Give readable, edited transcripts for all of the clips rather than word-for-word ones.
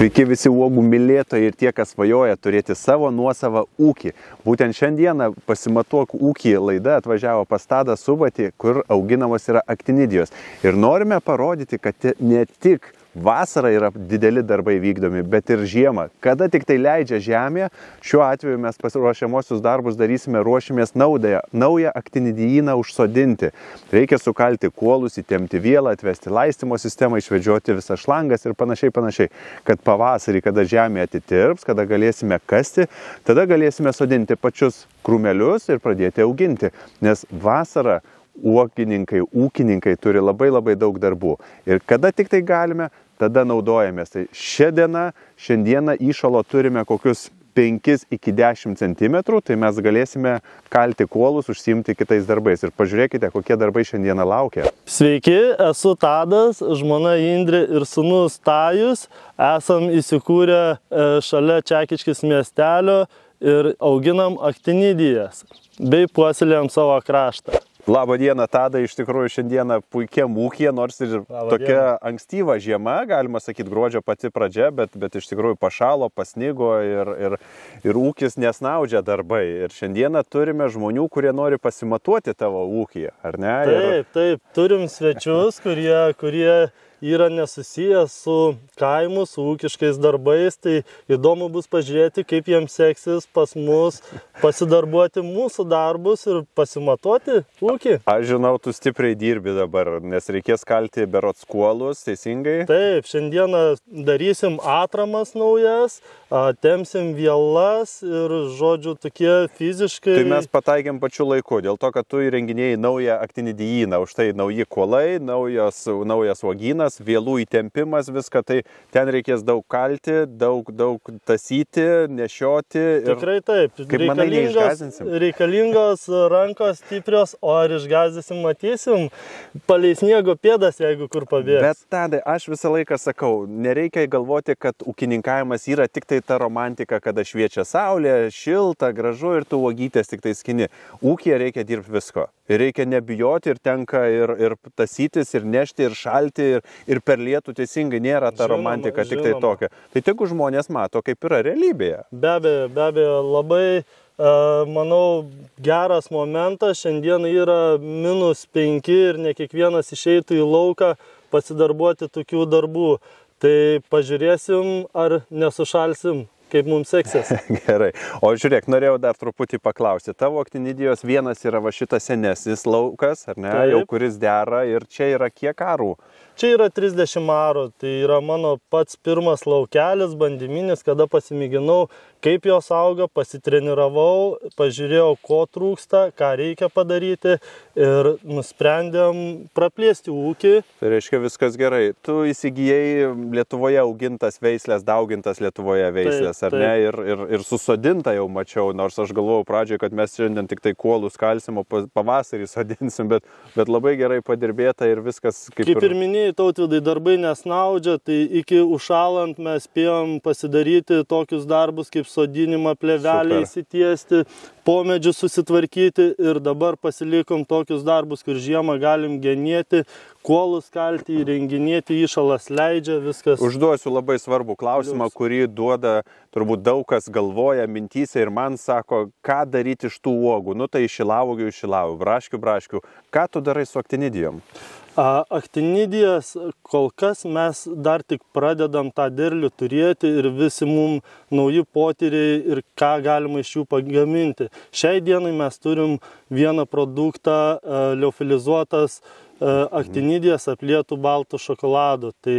Sveiki visi uogų mylėtojai ir tie, kas svajoja turėti savo nuosavą ūkį. Būtent šiandieną Pasimatuok ūkį laida atvažiavo pas Tadą Subatį, kur auginamos yra aktinidijos. Ir norime parodyti, kad ne tik vasarą yra dideli darbai vykdomi, bet ir žiemą. Kada tik tai leidžia žemė, šiuo atveju mes pasiruošiamosius darbus darysime, ruošimės naują aktinidijyną užsodinti. Reikia sukalti kuolus, įtempti vielą, atvesti laistymo sistemą, išvedžioti visas šlangas ir panašiai. Kad pavasarį, kada žemė atitirps, kada galėsime kasti, tada galėsime sodinti pačius krūmelius ir pradėti auginti. Nes vasarą ūkininkai turi labai daug darbų. Ir kada tik tai galime, tada naudojamės. Tai šiandieną įšalo turime kokius 5 iki 10 cm, tai mes galėsime kalti kuolus, užsiimti kitais darbais. Ir pažiūrėkite, kokie darbai šiandieną laukia. Sveiki, esu Tadas, žmona Indrė ir sūnus Tajus. Esam įsikūrę šalia Čekiškės miestelio ir auginam aktinidijas bei puoselėjam savo kraštą. Labą dieną, Tada, iš tikrųjų šiandieną puikiam ūkyje, nors ir tokia ankstyva žiema, galima sakyti, gruodžio pati pradžia, bet iš tikrųjų pašalo, pasnigo ir ūkis nesnaudžia darbai. Ir šiandieną turime žmonių, kurie nori pasimatuoti tavo ūkį, ar ne? Taip, turim svečius, kurie yra nesusijęs su kaimu, su ūkiškais darbais, tai įdomu bus pažiūrėti, kaip jiems seksis pas mus pasidarbuoti mūsų darbus ir pasimatuoti ūkį. Aš žinau, tu stipriai dirbi dabar, nes reikės kalti berods kuolus, teisingai? Taip, šiandieną darysim atramas naujas, tempsim vielas ir, žodžiu, tokie fiziškai... Tai mes pataikėm pačiu laiku, dėl to, kad tu įrenginėjai naują aktinidijyną, už tai nauji kuolai, naujas uogynas, vielų įtempimas, viską, tai ten reikės daug kalti, daug tasyti, nešioti. Tikrai taip. Kaip manai, neišgąsdinsim? Reikalingos rankos stiprios, o ar išgąsdinsim, matysim, palei sniego pėdas, jeigu kur pabėgs. Bet Tadai, aš visą laiką sakau, nereikia galvoti, kad ūkininkavimas yra tik tai ta romantika, kada šviečia saulė, šilta, gražu ir tu uogytės tik tai skini. Ūkyje reikia dirbti visko. Ir reikia nebijoti ir tenka ir tasytis, ir nešti, ir šalti, ir per lietų teisingai nėra ta romantika tik tai tokia. Tai tegu žmonės mato, kaip yra realybėje. Be abejo, labai, manau, geras momentas. Šiandien yra -5 ir ne kiekvienas išeitų į lauką pasidarbuoti tokių darbų. Tai pažiūrėsim, ar nesušalsim, kaip mums seksis. Gerai. O žiūrėk, norėjau dar truputį paklausti. Tavo aktinidijos vienas yra va šitas senesnis laukas, ar ne? Taip. Jau kuris dera ir čia yra kiek arų? Čia yra 30 arų, tai yra mano pats pirmas laukelis, bandyminis, kada pasimėginau, kaip jos auga, pasitreniravau, pažiūrėjau, ko trūksta, ką reikia padaryti ir nusprendėm praplėsti ūkį. Tai reiškia viskas gerai. Tu įsigijai Lietuvoje augintas veislės, daugintas Lietuvoje veislės, ar ne? Ir susodinta jau mačiau, nors aš galvojau pradžioje, kad mes šiandien tik tai kuolus kalsim, o pavasarį sodinsim, bet labai gerai padirbėta ir viskas kaip ir minėjai, Tautvydai, darbai nesnaudžia, tai iki užšalant mes spėjom pasidaryti tokius darbus kaip sodinimą, plėvelę įsitiesti, pomedžius susitvarkyti ir dabar pasilikom tokius darbus, kur žiemą galim genėti, kuolus kalti, įrenginėti, įšalas leidžia, viskas. Užduosiu labai svarbų klausimą, kurį duoda turbūt daug kas galvoja mintyse ir man sako, ką daryti iš tų uogų. Nu tai šilauogių, braškių. Ką tu darai su aktinidijom? Aktinidijas kol kas mes dar tik pradedam tą derlių turėti ir visi mums nauji potyriai ir ką galima iš jų pagaminti. Šiai dienai mes turim vieną produktą liofilizuotas aktinidijas aplietų baltų šokoladu. Tai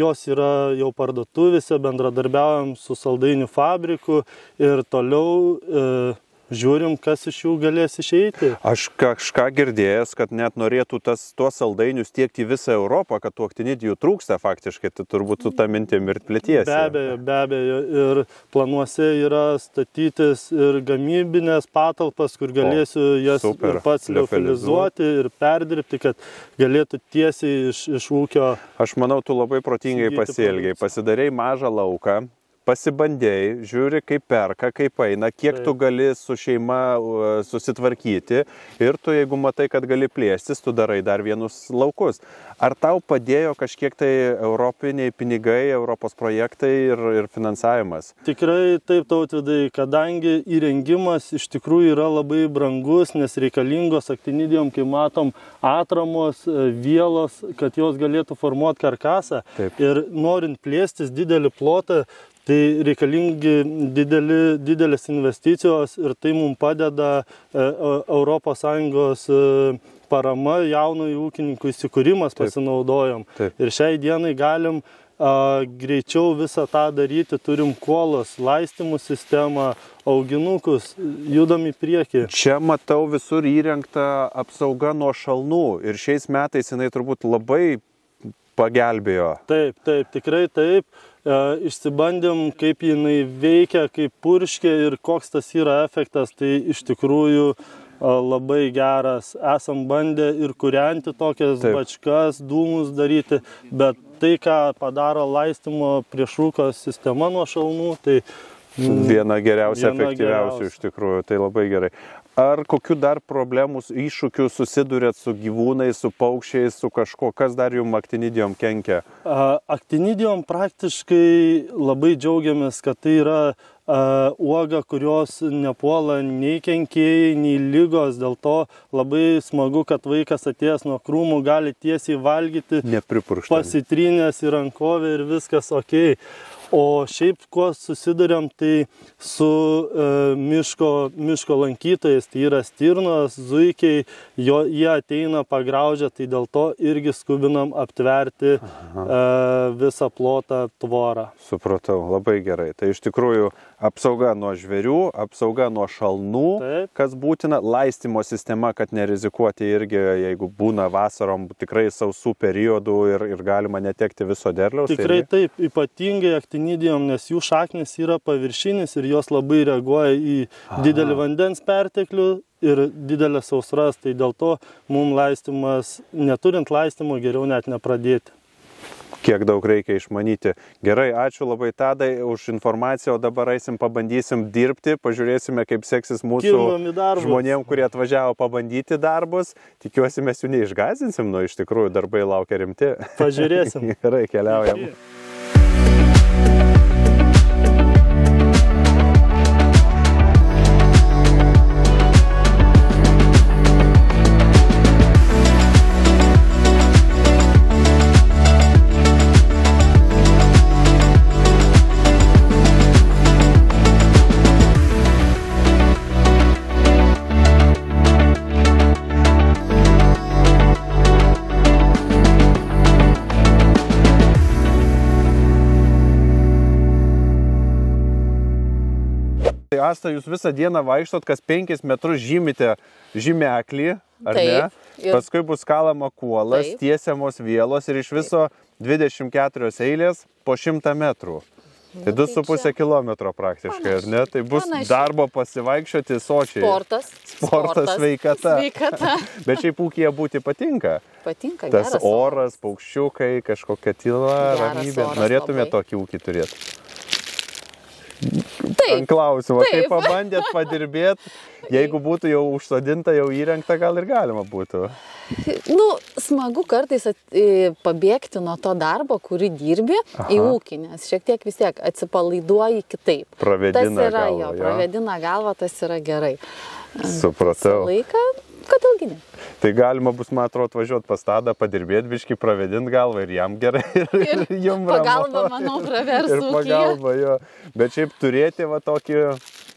jos yra jau parduotuvėse, bendradarbiaujam su saldainių fabriku ir toliau žiūrim, kas iš jų galės išeiti. Aš kažką girdėjęs, kad net norėtų tuos saldainius tiekti visą Europą, kad tų aktinidijų trūksta faktiškai, tai turbūt su tą mintim ir plėtiesi. Be abejo. Ir planuose yra statytis ir gamybinės patalpas, kur galėsiu jas ir pats liofilizuoti ir perdirbti, kad galėtų tiesiai iš ūkio. Aš manau, tu labai protingai pasielgiai. Pasidarei mažą lauką, pasibandėjai, žiūri, kaip perka, kaip eina, kiek tu gali su šeima susitvarkyti ir tu, jeigu matai, kad gali plėstis, tu darai dar vienus laukus. Ar tau padėjo kažkiek tai europiniai pinigai, Europos projektai ir finansavimas? Tikrai taip, Tautvydai, kadangi įrengimas iš tikrųjų yra labai brangus, nes reikalingos aktinidijom, kai matom, atramos, vielos, kad jos galėtų formuoti karkasą. Taip. Ir norint plėstis didelį plotą, tai reikalingi didelės investicijos ir tai mums padeda ES parama jaunųjų ūkininkų įsikūrimas pasinaudojom. Taip. Ir šiai dienai galim greičiau visą tą daryti, turim kuolas, laistymų sistemą, auginukus, judam į priekį. Čia matau visur įrengta apsauga nuo šalnų ir šiais metais jinai turbūt labai pagelbėjo. Taip, tikrai taip. Išsibandėm, kaip jinai veikia, kaip purškia ir koks tas yra efektas, tai iš tikrųjų labai geras. Esam bandę ir kūrenti tokias bačkas, dūmus daryti, bet tai, ką padaro laistymo prieš rūko sistema nuo šalnų, tai viena efektyviausių iš tikrųjų, tai labai gerai. Ar kokių dar problemų, iššūkių susidurėt su gyvūnais, su paukščiais, su kažko, kas dar jums aktinidijom kenkia? Aktinidijom praktiškai labai džiaugiamės, kad tai yra uoga, kurios nepuola nei kenkėjai, nei lygos, dėl to labai smagu, kad vaikas atėjęs nuo krūmų gali tiesiai valgyti, pasitrynęs į rankovę ir viskas okei. O šiaip, kuo susiduriam, tai su miško lankytojais, tai yra stirnos, zuikiai, jie ateina, pagraužia, tai dėl to irgi skubinam aptverti visą plotą tvorą. Supratau, labai gerai. Tai iš tikrųjų apsauga nuo žvėrių, apsauga nuo šalnų, kas būtina, laistymo sistema, kad nerizikuoti irgi, jeigu būna vasarom tikrai sausų periodų ir galima netekti viso derliaus. Tikrai taip, ypatingai aktinidijom, nes jų šaknis yra paviršinis ir jos labai reaguoja į didelį vandens perteklių ir didelės sausras, tai dėl to mums laistymas, neturint laistymo, geriau net nepradėti. Kiek daug reikia išmanyti. Gerai, ačiū labai Tadai už informaciją, o dabar eisim, pabandysim dirbti, pažiūrėsime, kaip seksis mūsų žmonėm, kurie atvažiavo pabandyti darbus. Tikiuosi, mes jų neišgąsdinsim, nu iš tikrųjų darbai laukia rimti. Pažiūrėsim. Gerai, keliaujam. Asta, jūs visą dieną vaikštot, kas 5 metrus žymite žymeklį, ar ne? Paskui bus kalama kuolas, tiesiamos vielos ir iš viso 24 eilės po 100 metrų. Tai 2,5 kilometro praktiškai, ar ne? Tai bus darbo pasivaikščioti sočiai. Sportas, sveikata. Bet šiaip ūkyje būti patinka. Patinka, geras tas oras, paukščiukai, kažkokia tyla, ramybė. Norėtume tokį ūkį turėti? Taip. Klausimą, kaip pabandėt padirbėti, jeigu būtų jau užsodinta, jau įrengta, gal ir galima būtų. Nu, smagu kartais pabėgti nuo to darbo, kurį dirbi į ūkį, nes šiek tiek vis tiek atsipalaiduoji kitaip. Pravedina galvą. Pravedina galvą, tas yra gerai. Supratau. Laiką, kodėl gi ne? Tai galima bus, man atrodo, važiuoti pas Tadą, padirbėti, biškį pravedint galvą ir jam gerai, ir jum ramu. Pagalba, manau, pravers ūkyje. Ir pagalba, jo. Bet šiaip turėti va tokį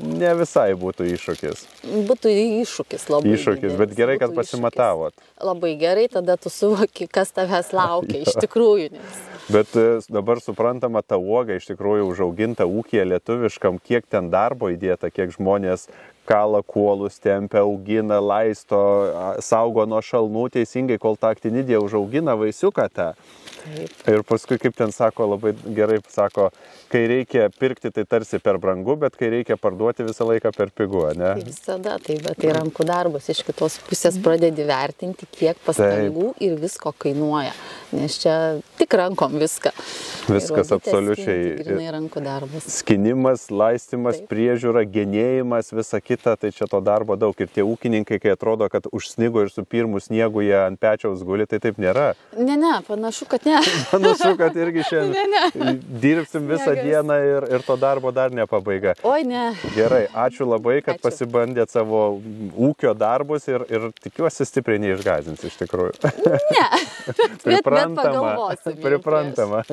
ne visai būtų iššūkis. Būtų iššūkis labai. Iššūkis, bet gerai, kad pasimatavot. Labai gerai, tada tu suvoki, kas tavęs laukia, iš tikrųjų. Bet dabar suprantama, ta uoga iš tikrųjų užauginta ūkyje lietuviškam, kiek ten darbo įdėta, kiek žmonės kala kuolus, tempia, augina, laisto, saugo nuo šalnų teisingai, kol tą aktinidija užaugina vaisiuką tą. Taip. Ir paskui, kaip ten sako, labai gerai sako, kai reikia pirkti, tai tarsi per brangu, bet kai reikia parduoti, visą laiką per pigu, ne? Visada, taip, bet tai rankų darbas. Iš kitos pusės pradedi vertinti, kiek pastangų ir visko kainuoja. Nes čia tik rankom viską. Viskas Ir absoliučiai. Grynai rankų darbas. Skinimas, laistymas, Taip. priežiūra, genėjimas, visa kita, tai čia to darbo daug. Ir tie ūkininkai, kai atrodo, kad užsnigo ir su pirmu sniegu jie ant pečiaus guli, tai taip nėra. Ne, panašu, kad ne. Panašu, kad irgi šiandien dirbsim visą Sniegas. dieną ir to darbo dar ne pabaiga. Oi, ne. Gerai, ačiū labai, kad Ačiū. pasibandėt savo ūkio darbus ir tikiuosi stipriai neišgąsdins iš tikrųjų. Ne. Bet Priprantama. pagalvosim. jau Priprantama.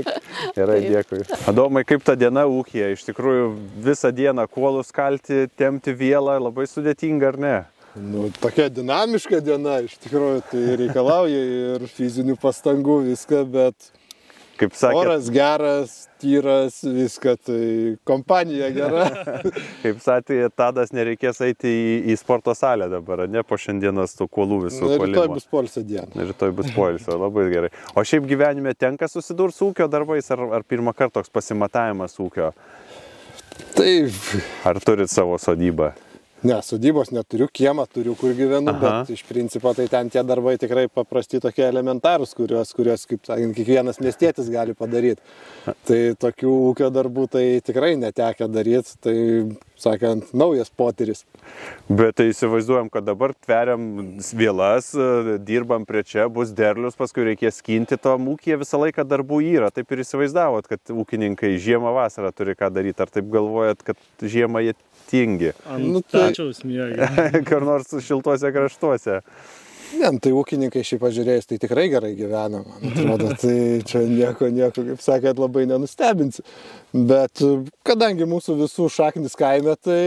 Gerai, dėkui. Adomai, kaip ta diena ūkyje? Iš tikrųjų, visą dieną kuolus kalti, tempti vielą, labai sudėtinga, ar ne? Nu, tokia dinamiška diena, iš tikrųjų, tai reikalauja ir fizinių pastangų viską, bet Kaip sakėt, oras geras, tyras, viską, tai kompanija gera. kaip sakė, Tadas, nereikės eiti į sporto salę dabar, ne po šiandienos tų kuolų visų Na, rytoj kuolimo. bus poilsio diena. Rytoj bus poilsio, labai gerai. O šiaip gyvenime tenka susidurti su ūkio darbais, ar pirmą kartą toks pasimatavimas ūkio? Taip, Ar turit savo sodybą? ne, sodybos neturiu, kiemą turiu, kur gyvenu, Aha. bet iš principo tai ten tie darbai tikrai paprasti tokie elementarūs, kuriuos kaip sakant, kiekvienas miestietis gali padaryti. Tai tokių ūkio darbų tai tikrai netekia daryti, tai, sakant, naujas potyris. Bet tai įsivaizduojam, kad dabar tveriam vielas, dirbam prie čia, bus derlius, paskui reikės skinti to ūkyje, visą laiką darbų yra. Taip ir įsivaizdavot, kad ūkininkai žiemą vasarą turi ką daryti. Ar taip galvojat, kad žiemą jie tingi? Ant Nu, tai- pečiaus miega. Kur nors šiltuose kraštuose. Ne, tai ūkininkai šiaip pažiūrėjus, tai tikrai gerai gyvena, man atrodo, tai čia nieko, kaip sakėt, labai nenustebinsi. Bet kadangi mūsų visų šaknis kaime, tai,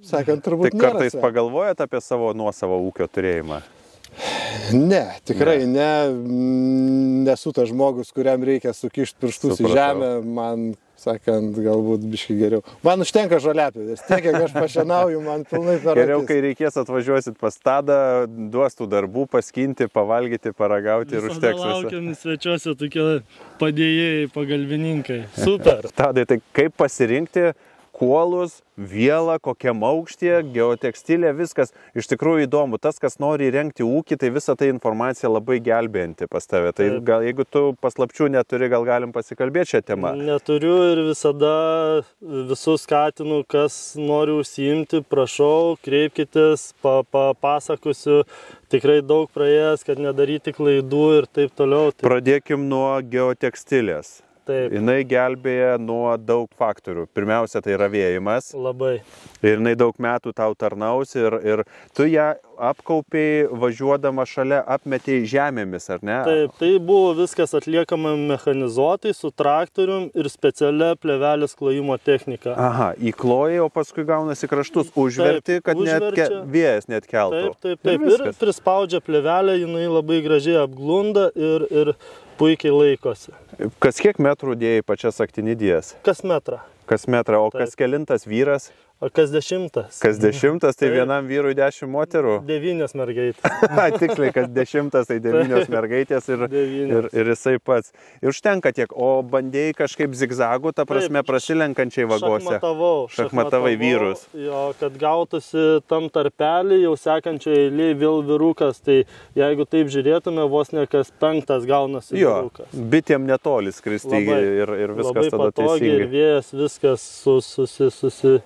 sakant, Tai turbūt nėra. kartais pagalvojat apie savo nuosavą ūkio turėjimą? Ne, tikrai ne. Nesu tas žmogus, kuriam reikia sukišti pirštus į Supratau. žemę, man, sakant, galbūt biškai geriau. Man užtenka žoliapjovės, tiek, kiek aš pašienauju, man pilnai per Geriau, akis. kai reikės atvažiuosit pas Tadą, duos tų darbų, paskinti, pavalgyti, paragauti ir Visada užteks visą. laukiam svečiuose tokie padėjėjai, pagalbininkai. Super. Tadai, tai kaip pasirinkti kuolus, vielą, kokiam aukštyje, geotekstilė, viskas. Iš tikrųjų įdomu, tas, kas nori įrengti ūkį, tai visa ta informacija labai gelbėjanti pas tave. Tai Taip. gal jeigu tu paslapčių neturi, gal galim pasikalbėti šią temą. Neturiu ir visada visus skatinu, kas nori užsiimti, prašau, kreipkitės, papasakosiu, tikrai daug praėjęs, kad nedaryti klaidų ir taip toliau. Tai, Pradėkim nuo geotekstilės. taip, Jinai gelbėja nuo daug faktorių. Pirmiausia, tai ravėjimas. labai. Ir jinai daug metų tau tarnaus ir tu ją apkaupiai važiuodama šalia apmetėjai žemėmis, ar ne? Taip, tai buvo viskas atliekama mechanizuotai su traktorium ir specialia plėvelės klojimo technika. Aha, įklojai, o paskui gaunasi kraštus, užverti, kad net užverčia. vėjas net keltų. Taip. Ir Ir viskas. prispaudžia plėvelę, jinai labai gražiai apglunda ir puikiai laikosi. Kas kiek metrų dėjai pačias aktinidijas? Kas metrą, Kas metrą, o Taip. kas kelintas vyras? o kas 10. Kas 10, tai Taip. vienam vyrui 10 moterų. 9 mergaitės. Tiksliai, kas 10, tai 9 mergaitės ir 9. jisai pats. Ir užtenka tiek, o bandėjai kažkaip zigzagų, ta prasme, Taip, prasilenkančiai vagose. Šachmatavau vyrus. Jo, kad gautųsi tam tarpelį, jau sekančioje eilėje vėl vyrukas, tai jeigu taip žiūrėtume, vos ne kas 5 gaunasi Jo, vyrukas. bitėm netoli skristi Labai- ir viskas Labai tada patogiai ir teisingai. vėjas viskas susi.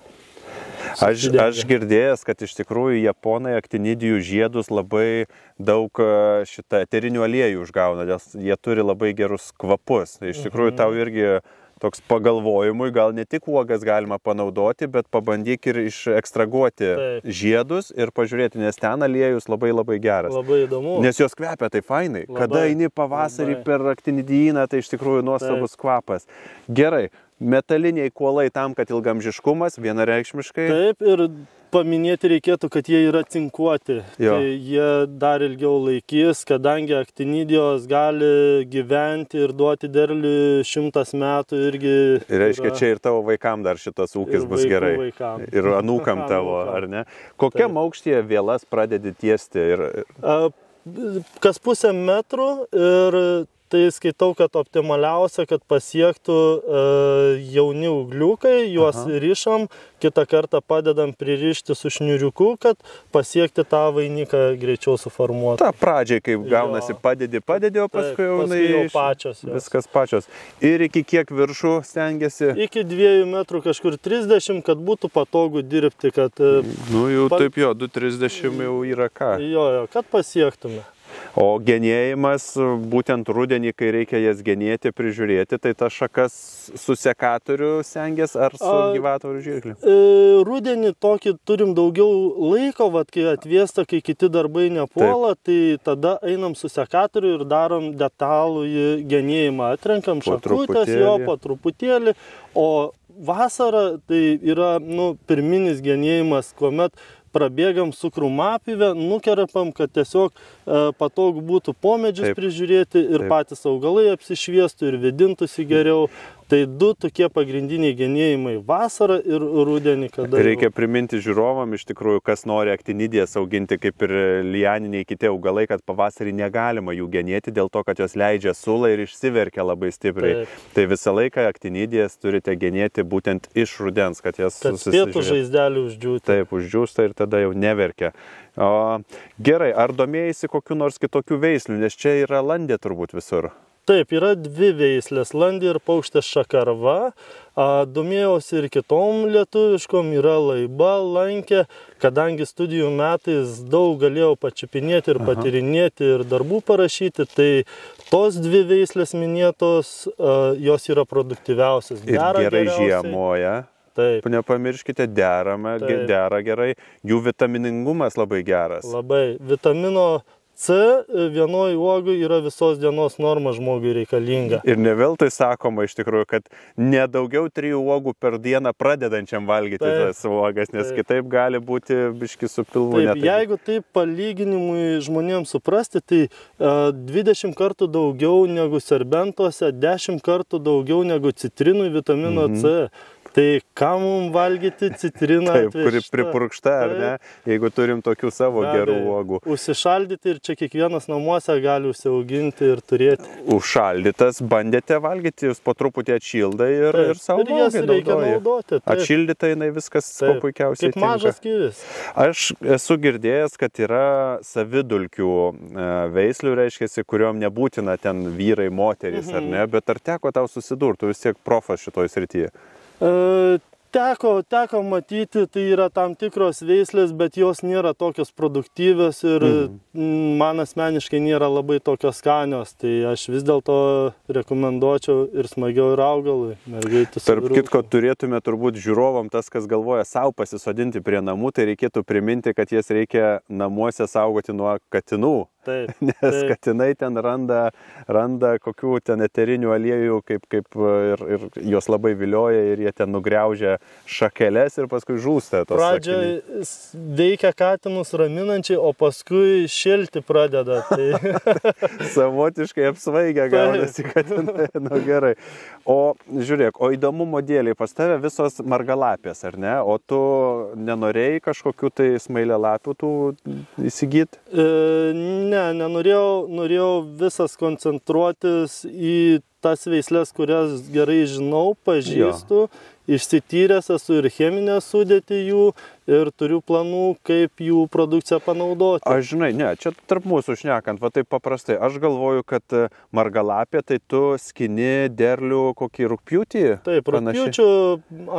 Aš girdėjęs, kad iš tikrųjų japonai aktinidijų žiedus labai daug šitą eterinių aliejų užgauna, nes jie turi labai gerus kvapus. Tai iš tikrųjų tau irgi toks pagalvojimui, gal ne tik uogas galima panaudoti, bet pabandyk ir išekstraguoti Taip. žiedus ir pažiūrėti, nes ten aliejus labai labai geras. Labai įdomu. Nes jos kvepia tai fainai. Labai, Kada eini pavasarį labai. per aktinidijyną, tai iš tikrųjų nuostabus kvapas. Gerai, metaliniai kuolai tam, kad ilgamžiškumas, vienareikšmiškai. Taip, ir paminėti reikėtų, kad jie yra cinkuoti. Jo. Tai jie dar ilgiau laikys, kadangi aktinidijos gali gyventi ir duoti derlių 100 metų irgi. Reiškia, yra- čia ir tavo vaikam dar šitas ūkis Ir bus vaikų gerai. vaikam. Ir anūkam tavo, Anūkam. ar ne? Kokiam aukštyje vielas pradedi tiesti? Ir A, Kas pusę metrų ir tai skaitau, kad optimaliausia, kad pasiektų jauni ūgliukai, juos rišam, kitą kartą padedam pririšti su šniuriuku, kad pasiekti tą vainiką greičiau suformuoti. Ta pradžiai, kaip gaunasi, padedi, o paskui jau pačios. Viskas pačios. Ir iki kiek viršų stengiasi? Iki 2 metrų kažkur 30, kad būtų patogu dirbti, kad... Nu jau taip jo, 2,30 jau yra ką. Jo, kad pasiektume. O genėjimas, būtent rudenį, kai reikia jas genėti, prižiūrėti, tai tas šakas su sekatoriu stengiasi ar su gyvatorių žirkliu? Rudenį tokį turim daugiau laiko, kai atvėsta, kai kiti darbai nepuola, tai tada einam su sekatoriu ir darom detalų genėjimą. Atrenkam šakutės jo po truputėlį, o vasara tai yra pirminis genėjimas, kuomet prabėgam su krūmapyve, nukerpam, kad tiesiog patogu būtų pomedžius prižiūrėti ir patys augalai apsišviestų ir vėdintųsi geriau. Tai 2 tokie pagrindiniai genėjimai - vasarą ir rudenį. Reikia priminti žiūrovam, iš tikrųjų, kas nori aktinidijas auginti, kaip ir lianiniai kiti augalai, kad pavasarį negalima jų genėti dėl to, kad jos leidžia sulą ir išsiverkia labai stipriai. Tai visą laiką aktinidijas turite genėti būtent iš rudens, kad jas spėtų žaizdelių uždžiūti. Taip, uždžiūsta ir tada jau neverkia. Gerai, ar domėjai kokiu nors kitokių veislių, nes čia yra landė turbūt visur? Taip, yra 2 veislės, landė ir paukštės šakarva. Domėjausi ir kitom lietuviškom, yra laiba, lankė, kadangi studijų metais daug galėjau pačiupinėti ir patyrinėti ir darbų parašyti, tai tos 2 veislės minėtos, jos yra produktyviausias. Ir gerai žiemoja. Taip. Nepamirškite, dera gerai, jų vitaminingumas labai geras. Labai. Vitamino C vienoj uogui yra visos dienos norma žmogui reikalinga. Ir ne veltui sakoma iš tikrųjų, kad nedaugiau 3 uogų per dieną pradedančiam valgyti tas uogas, nes kitaip gali būti biški su pilvu. Jeigu taip palyginimui žmonėms suprasti, tai 20 kartų daugiau negu serbentuose, 10 kartų daugiau negu citrinui vitamino C. Tai ką mums valgyti citriną? Taip, kuri pripurkšta, ar ne? Jeigu turim tokių savo gerų uogų. Užsišaldyti ir čia kiekvienas namuose gali užsiauginti ir turėti. Užšaldytas bandėte valgyti, jūs po truputį atšildai ir savo ir jas reikia naudoti. Atšildyta jinai viskas puikiausiai tinka. Kaip mažas kivis. Aš esu girdėjęs, kad yra savidulkių veislių, reiškiasi, kuriuom nebūtina ten vyrai, moterys, ar ne? Bet ar teko tau susidurti, tu vis tiek profas šitoj srityje? Teko matyti, tai yra tam tikros veislės, bet jos nėra tokios produktyvios ir man asmeniškai nėra labai tokios skanios. Tai aš vis dėlto rekomenduočiau ir smagiau ir augalui. Tarp kitko, turėtume turbūt žiūrovom, tas, kas galvoja savo pasisodinti prie namų, tai reikėtų priminti, kad jas reikia namuose saugoti nuo katinų. Nes katinai ten randa kokių ten eterinių aliejų, ir jos labai vilioja ir jie ten nugriaužia šakeles ir paskui žūsta. Pradžioj veikia katinus raminančiai, o paskui šilti pradeda. Savotiškai apsvaigę gaunasi katinai. Gerai. O žiūrėk, o įdomumo dėliai pas tave visos margalapės, ar ne? O tu nenorėjai kažkokių tai smailialapių tų įsigyti? Norėjau visas koncentruotis į tas veislės, kurias gerai žinau, pažįstu, išsityręs esu ir cheminę sudėtį jų ir turiu planų, kaip jų produkciją panaudoti. Aš žinai, čia tarp mūsų šnekant, va taip paprastai, aš galvoju, kad margalapė, tai tu skini derlių kokį rugpjūtį? Taip, rugpjūčio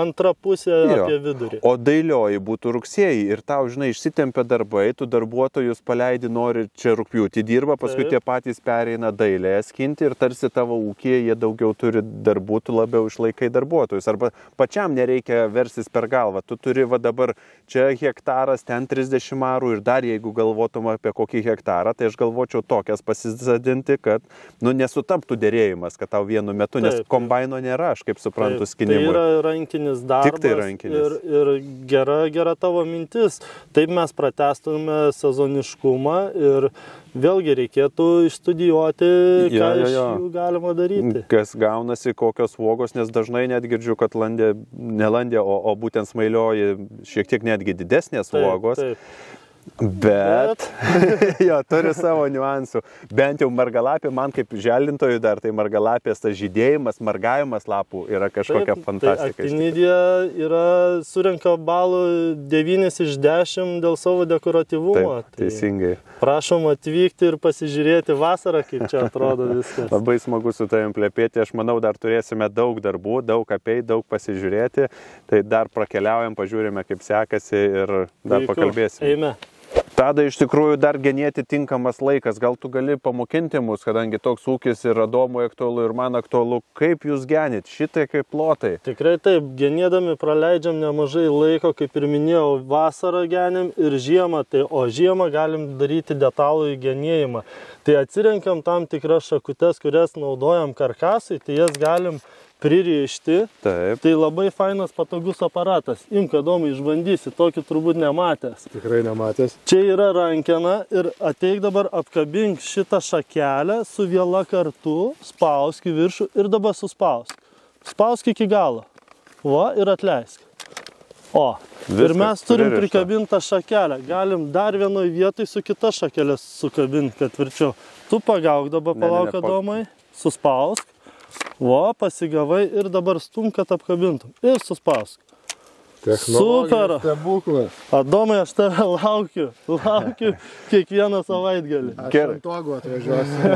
antra pusė apie vidurį. O dailioji būtų rugsėjį ir tau, žinai, išsitempia darbai, tu darbuotojus paleidi, nori čia rugpjūtį dirba, paskui tie patys pereina dailėje skinti ir tarsi tavo ūkyje jie daugiau turi darbų, tu labiau išlaikai darbuotojus. Arba pačiam nereikia versis per galvą, tu turi va dabar čia hektaras, ten 30 arų ir dar jeigu galvotum apie kokį hektarą, tai aš galvočiau tokias pasisadinti, kad nesutaptų derėjimas, kad tau vienu metu, nes kombaino nėra, aš kaip suprantu, skinimui. Tai yra rankinis darbas. Tik tai rankinis. Ir gera tavo mintis. Taip mes pratęstume sezoniškumą ir vėlgi reikėtų išstudijuoti, ką iš jų galima daryti. Kas gaunasi, kokios uogos, nes dažnai net girdžiu, kad ne landė, o būtent smailioji šiek tiek netgi didesnės uogos. Bet jo, turi savo niuansų. Bent jau margalapė, man kaip želdintojui dar, tai margalapės tas žydėjimas, margavimas lapų yra kažkokia fantastika. Tai aktinidija yra surenka balų 9 iš 10 dėl savo dekoratyvumo. Taip, teisingai. Prašom atvykti ir pasižiūrėti vasarą, kaip čia atrodo viskas. Labai smagu su tavim plepėti. Aš manau, dar turėsime daug darbų, daug apeit, daug pasižiūrėti. Tai dar prakeliaujam, pažiūrime, kaip sekasi ir dar pakalbėsime. Eime. Tada iš tikrųjų dar genėti tinkamas laikas. Gal tu gali pamokinti mus, kadangi toks ūkis ir Adomui aktualu ir man aktualu, kaip jūs genit, šitai kaip plotai? Tikrai taip, genėdami praleidžiam nemažai laiko, kaip ir minėjau, vasarą genim ir žiemą, o žiemą galim daryti detalų genėjimą. Tai atsirenkam tam tikras šakutes, kurias naudojam karkasui, tai jas galim pririšti. Taip. Tai labai fainas patogus aparatas. Imk, Adomai, išbandysi, tokį turbūt nematęs. Tikrai nematęs. Čia yra rankena ir ateik dabar apkabink šitą šakelę su viela kartu, spausk į viršų ir dabar suspausk. Spausk iki galo. Va ir atleisk. O, viskas, ir mes turim pririšta. prikabintą šakelę. Galim dar vienoj vietoj su kita šakelė sukabinti, kad tvirčiau. Tu pagauk dabar, palauk, Adomai, suspausk. Va, pasigavai ir dabar stum, kad apkabintum. Ir suspausk. Super! Stebuklas. Adomai, aš tave laukiu kiekvieną savaitgalį. Aš ant uogų atvažiuosiu.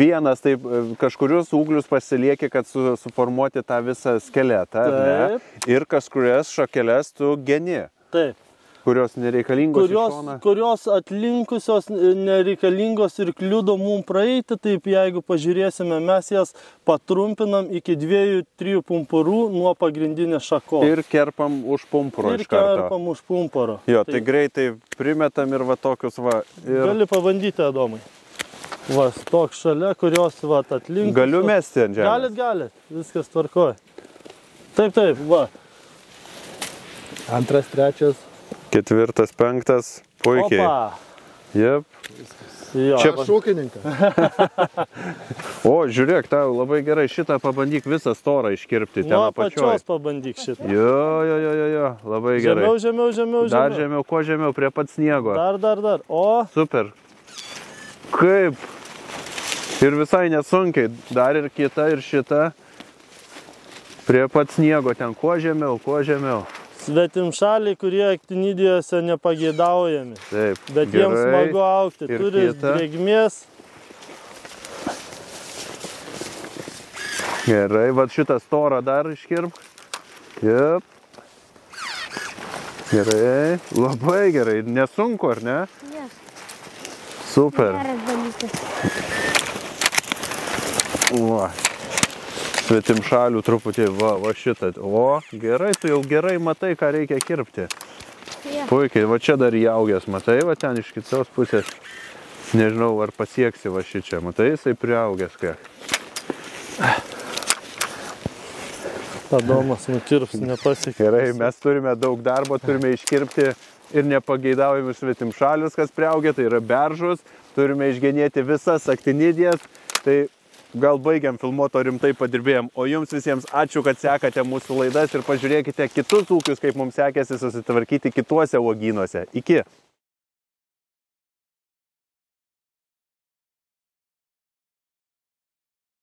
Vienas, taip, kažkurius ūglius pasilieki, kad suformuoti tą visą skeletą, ar ne? Ir kažkurias šakeles tu geni. Taip. Kurios nereikalingos iš šoną. Kurios atlinkusios nereikalingos ir kliudo mum praeiti, taip jeigu pažiūrėsime, mes jas patrumpinam iki 2-3 pumpurų nuo pagrindinės šakos. Ir kerpam už pumpuro iš karto. Ir kerpam už pumpuro. Jo, tai greitai primetam ir va tokius va. Ir... Gali pabandyti, Adomai. Va, toks šalia, kurios va atlinkusios. Galiu mesti ant žemės? Galit. Viskas tvarkoja. Taip, va. 2, 3. 4, 5, puikiai. Opa. Jep. Jo. Čia aš ūkininkas. O, žiūrėk, tau labai gerai šitą pabandyk visą storą iškirpti ten Nuo apačioj. pačios pabandyk šitą. Jo, labai gerai. Žemiau. Dar žemiau, kuo žemiau, prie pat sniego. Dar. O. Super. Kaip? Ir visai nesunkiai. Dar ir kita, ir šita. Prie pat sniego ten, kuo žemiau. Svetimšaliai, kurie aktinidijose nepageidaujami. Taip, bet gerai. Jiems smagu augti, Ir turi kita. drėgmės. Gerai, va šitą storą dar iškirpk. Jep. Gerai, labai gerai. Nesunku, ar ne? Yes. Super. Geras dalykas. Va. Svetimšalių truputį, va šitą. O, gerai, tu jau gerai matai, ką reikia kirpti. Yeah. Puikiai, va čia dar įaugęs, matai, va ten iš kitos pusės. Nežinau, ar pasieksi va šičia. Matai, jisai priaugęs kiek. Adomas nukirps, nepasiekė. Gerai, mes turime daug darbo, turime iškirpti ir nepageidaujamus svetimšalius, kas priaugė, tai yra beržus. Turime išgenėti visas aktinidijas. Tai gal baigiam filmuoto, rimtai padirbėjom. O jums visiems ačiū, kad sekate mūsų laidas ir pažiūrėkite kitus ūkius, kaip mums sekėsi susitvarkyti kituose uogynuose. Iki!